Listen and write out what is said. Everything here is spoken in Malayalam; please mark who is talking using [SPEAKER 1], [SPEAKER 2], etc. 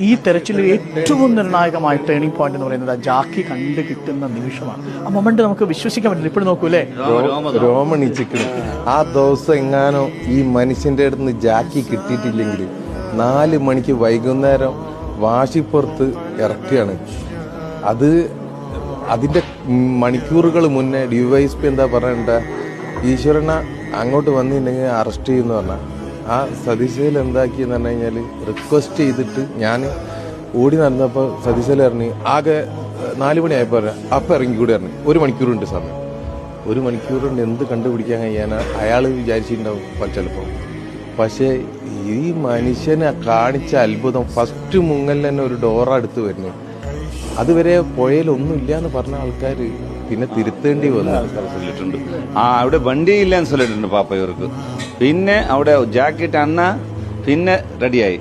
[SPEAKER 1] ഈ തെരച്ചിലിൽ ഏറ്റവും നിർണായകമായ ടേണിംഗ് പോയിന്റ് എന്ന് പറയുന്നത് ജാക്കി കണ്ടു കിട്ടുന്ന നിമിഷമാണ്. ആ മൊമെന്റ് നമുക്ക് വിശ്വസിക്കാൻ പറ്റില്ല. ഇപ്പോഴും നോക്കൂലേ,
[SPEAKER 2] രോമണിച്ചിക്കണ്. ആ ദിവസം എങ്ങാനോ ഈ മനുഷ്യന്റെ അടുത്ത് നിന്ന് ജാക്കി കിട്ടിയിട്ടില്ലെങ്കിൽ 4 മണിക്ക് വൈകുന്നേരം വാശിപ്പുറത്ത് ഇറക്കുകയാണ്. അതിന്റെ മണിക്കൂറുകൾ മുന്നേ ഡിവൈഎസ്പി എന്താ പറയണ്ട, ഈശ്വരന അങ്ങോട്ട് വന്നിട്ടുണ്ടെങ്കിൽ അറസ്റ്റ് ചെയ്യുമെന്ന് പറഞ്ഞാൽ ആ സതീശയിൽ എന്താക്കിയെന്ന് പറഞ്ഞു കഴിഞ്ഞാൽ റിക്വസ്റ്റ് ചെയ്തിട്ട് ഞാൻ ഓടി നടന്നപ്പോൾ സതീശയിൽ ഇറങ്ങി ആകെ 4 മണിയായപ്പോൾ അപ്പം ഇറങ്ങിക്കൂടി ഇറങ്ങി. 1 മണിക്കൂറുണ്ട് സമയം. 1 മണിക്കൂറുണ്ട് എന്ത് കണ്ടുപിടിക്കാൻ കഴിയാനാ അയാൾ വിചാരിച്ചിട്ടുണ്ടാവും ചിലപ്പോൾ. പക്ഷേ ഈ മനുഷ്യനെ കാണിച്ച അത്ഭുതം, ഫസ്റ്റ് മുങ്ങലിൽ തന്നെ ഒരു ഡോറ അടുത്ത് വരുന്നു. അതുവരെ പുഴയിലൊന്നും ഇല്ല എന്ന് പറഞ്ഞ ആൾക്കാർ പിന്നെ തിരുത്തേണ്ടി വന്നു.
[SPEAKER 3] சொல்லிட்டு അവിടെ വണ്ടിയില്ലെന്ന് சொல்லிட்டு പാപ്പയവർക്ക്. പിന്നെ അവിടെ ജാക്കറ്റ് അണ്ണ പിന്നെ റെഡിയായി.